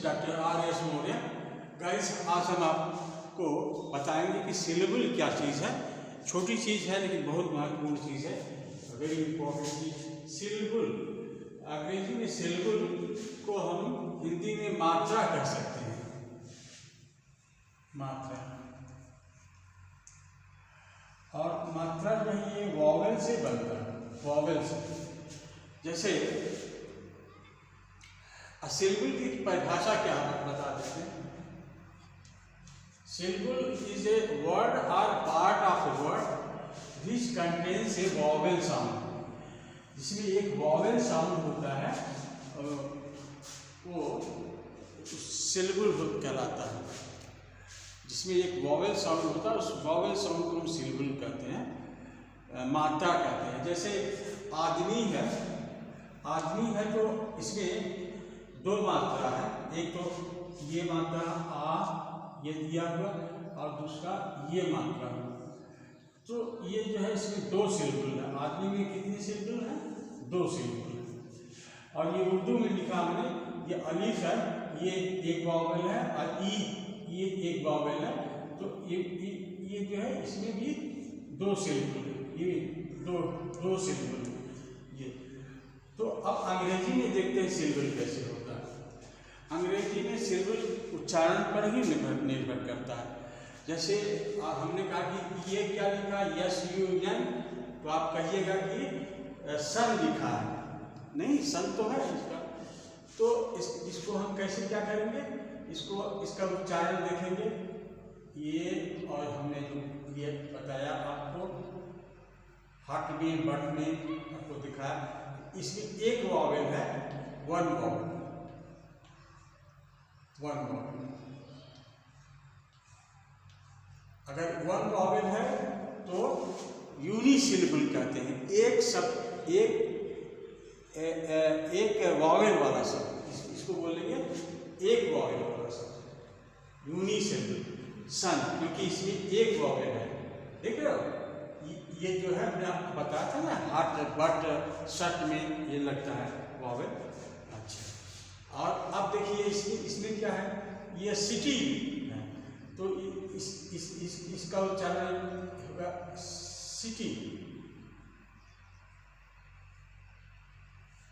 is Dr. R.S. Mourya. Guys, आज हम आपको बताएंगे कि सिलेबल क्या चीज़ है। छोटी चीज़ है लेकिन बहुत महत्वपूर्ण चीज़ है, वेरी इंपॉर्टेंट चीज़। सिलेबल, अंग्रेजी में सिलेबल को हम हिंदी में मात्रा कह सकते हैं, मात्रा। और मात्रा जो है ये वॉवेल से बनता है, वॉवेल से। जैसे सिलेबल की परिभाषा क्या है बता देते हैं। सिलेबल इज ए वर्ड और part of a word which contains A vowel sound, जिसमें एक वॉवेल साउंड होता है, वो सिलेबल कहलाता है। जिसमें एक वॉवेल साउंड होता है, उस वॉवेल साउंड को हम सिलेबल कहते हैं, मात्रा कहते हैं। जैसे आदमी है तो इसमें दो मात्रा है, एक तो ये मात्रा आ, ये दिया हुआ, और दूसरा ये मात्रा। तो ये जो है इसमें दो सिलेबल है। आदमी में कितनी सिलेबल है? दो सिलेबल है। और ये उर्दू में लिखा हमने, ये अलिफ है, ये एक वॉवेल है, और ई ये एक वॉवेल है। तो ये जो है इसमें भी दो सिलेबल है, ये दो सिलेबल है ये। तो अब अंग्रेजी में देखते हैं सिलेबल कैसे होता है। अंग्रेजी में सिलेबल उच्चारण पर ही निर्भर करता है। जैसे हमने कहा कि ये क्या लिखा, SUN, तो आप कहिएगा कि सन लिखा है, नहीं सन तो है इसका। तो इसको हम कैसे क्या करेंगे, इसका उच्चारण देखेंगे। ये और हमने जो ये बताया आपको, हट में बट में आपको दिखाया, इसमें एक वॉवेल है, वन वॉवेल। अगर वन वॉवेल है तो यूनिसिलेबल कहते हैं, एक शब्द, एक वॉवेल वाला शब्द, इसको बोलेंगे एक वॉवेल वाला शब्द, यूनिसिलेबल। सन, क्योंकि इसमें एक वॉवेल है, देख रहे हो। ये जो है मैं आपको बताया था ना, हट बट शट में ये लगता है वॉवेल। अच्छा, और अब देखिए इसमें क्या है, ये सिटी है, तो इसका उच्चारण होगा सिटी।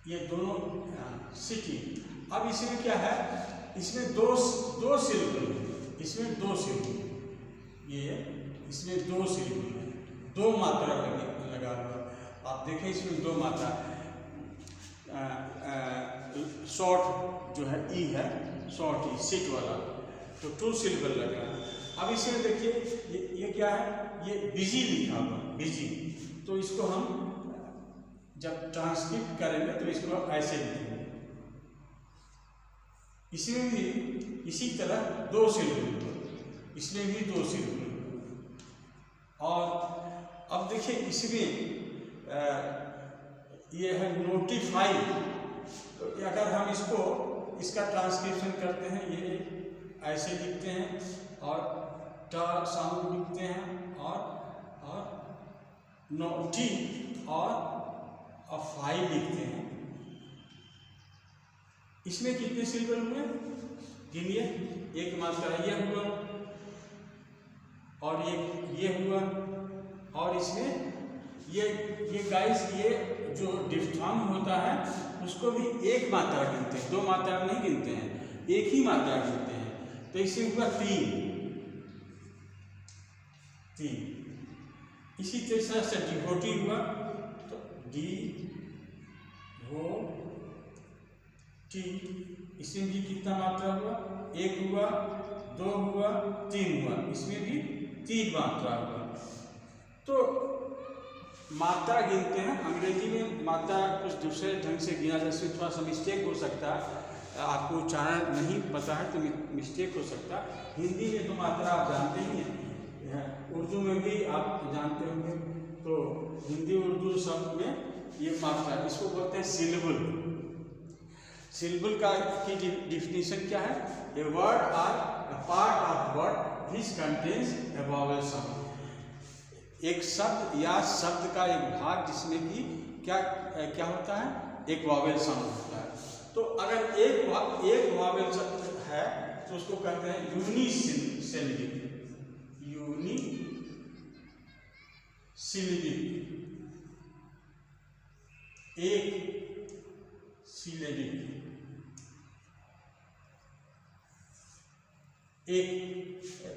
ये दोनों सिटी। अब इसमें क्या है, इसमें दो सिलेबल है, इसमें दो सिलेबल, ये इसमें दो सिलेबल है, दो मात्रा लगा हुआ। आप देखें इसमें दो मात्रा, शॉर्ट जो है ई है, शॉर्ट ई, सिट वाला, तो टू सिलेबल लगा। अब इसमें देखिए ये क्या है, ये बिजी लिखा हुआ, बिजी। तो इसको हम जब ट्रांसक्रिप्ट करेंगे तो इसको ऐसे लिखेंगे। इसमें भी इसी तरह दो सिलेबल, इसमें भी दो सिलेबल। और अब देखिए इसमें ये है नोटिफाई। तो अगर हम इसका ट्रांसक्रिप्शन करते हैं, ये ऐसे लिखते हैं और टा साउंड लिखते हैं, और नोटी और फाई लिखते हैं। इसमें कितने सिलेबल हुए गिनिए, एक मात्रा ये हुआ, और ये हुआ, और इसमें ये गाइस, ये जो डिफ्थॉन्ग होता है उसको भी एक मात्रा गिनते हैं, दो मात्रा नहीं गिनते हैं, एक ही मात्रा गिनते हैं। तो इससे हुआ तीन। इसी तरह से डिवोटी हुआ, तो डिवोटी, इसमें भी कितना मात्रा हुआ, एक हुआ, दो हुआ, तीन हुआ, इसमें भी तीन मात्रा हुआ। तो मात्रा गिनते हैं। अंग्रेजी में मात्रा कुछ दूसरे ढंग से गिना जाए, इसमें थोड़ा सा मिस्टेक हो सकता है, आपको उच्चारण नहीं पता है तो मिस्टेक हो सकता है। हिंदी में तो मात्रा आप जानते ही हैं, उर्दू में भी आप जानते होंगे। तो हिंदी उर्दू शब्द में ये मात्रा, इसको बोलते हैं सिलेबल। सिलेबल की डिफिनीशन क्या है, ए वर्ड और part of word which contains A vowel sound. एक शब्द या शब्द का एक भाग जिसमें कि क्या होता है, एक वॉवेल साउंड होता है। तो अगर एक वॉवेल तो उसको कहते हैं यूनिसिलबिक, एक सिलेबिक,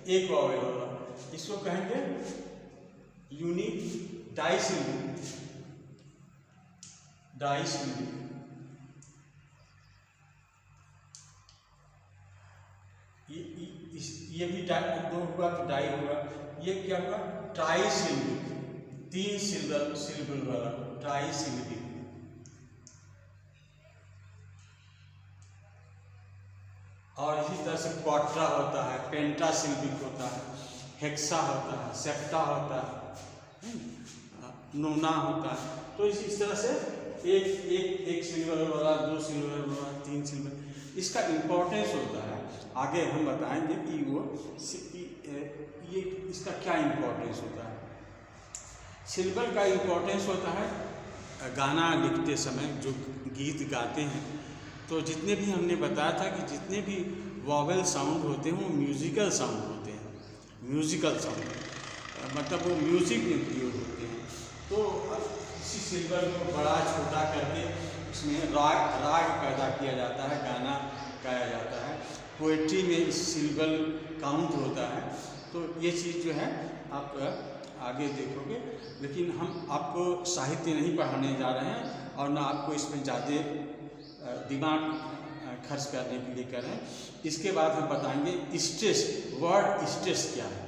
एक वॉवेल होगा, इसको कहेंगे डाइसिलबिक। ये भी दो हुआ तो डाई होगा। ये क्या हुआ? ट्राइसिलबिक, 3 सिलेबल वाला ट्राइसिलबिक। और इसी तरह से क्वाट्रा होता है, पेंटासिलबिक होता है, हेक्सा होता है, सेप्टा होता है, नोना होता है। तो इस तरह से एक सिल्वर वाला, 2 सिल्वर वाला, 3 सिल्वर, इसका इम्पोर्टेंस होता है। आगे हम बताएंगे कि ये इसका क्या इम्पोर्टेंस होता है। सिल्वर का इम्पोर्टेंस होता है गाना लिखते समय, जो गीत गाते हैं, तो जितने भी हमने बताया था कि जितने भी वॉवेल साउंड होते हैं वो म्यूज़िकल साउंड होते हैं। म्यूज़िकल साउंड मतलब वो म्यूज़िक में प्रयोग होते हैं। तो इसी सिल्वर को बड़ा छोटा करके उसमें राग पैदा किया जाता है, गाना गाया जाता है। पोएट्री में इस सिल्वर काउंट होता है। तो ये चीज़ जो है आप आगे देखोगे, लेकिन हम आपको साहित्य नहीं पढ़ाने जा रहे हैं और ना आपको इसमें ज़्यादा दिमाग खर्च करने के लिए कर रहे हैं। इसके बाद हम बताएंगे स्ट्रेस, वर्ड स्ट्रेस क्या है।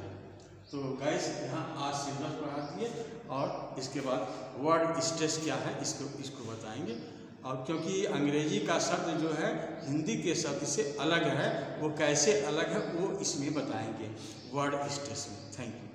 तो गाइस यहाँ आज सिल्वर पढ़ा दिए और इसके बाद वर्ड स्ट्रेस क्या है इसको बताएंगे। और क्योंकि अंग्रेजी का शब्द जो है हिंदी के शब्द से अलग है, वो कैसे अलग है वो इसमें बताएंगे वर्ड स्ट्रेस में। Thank you.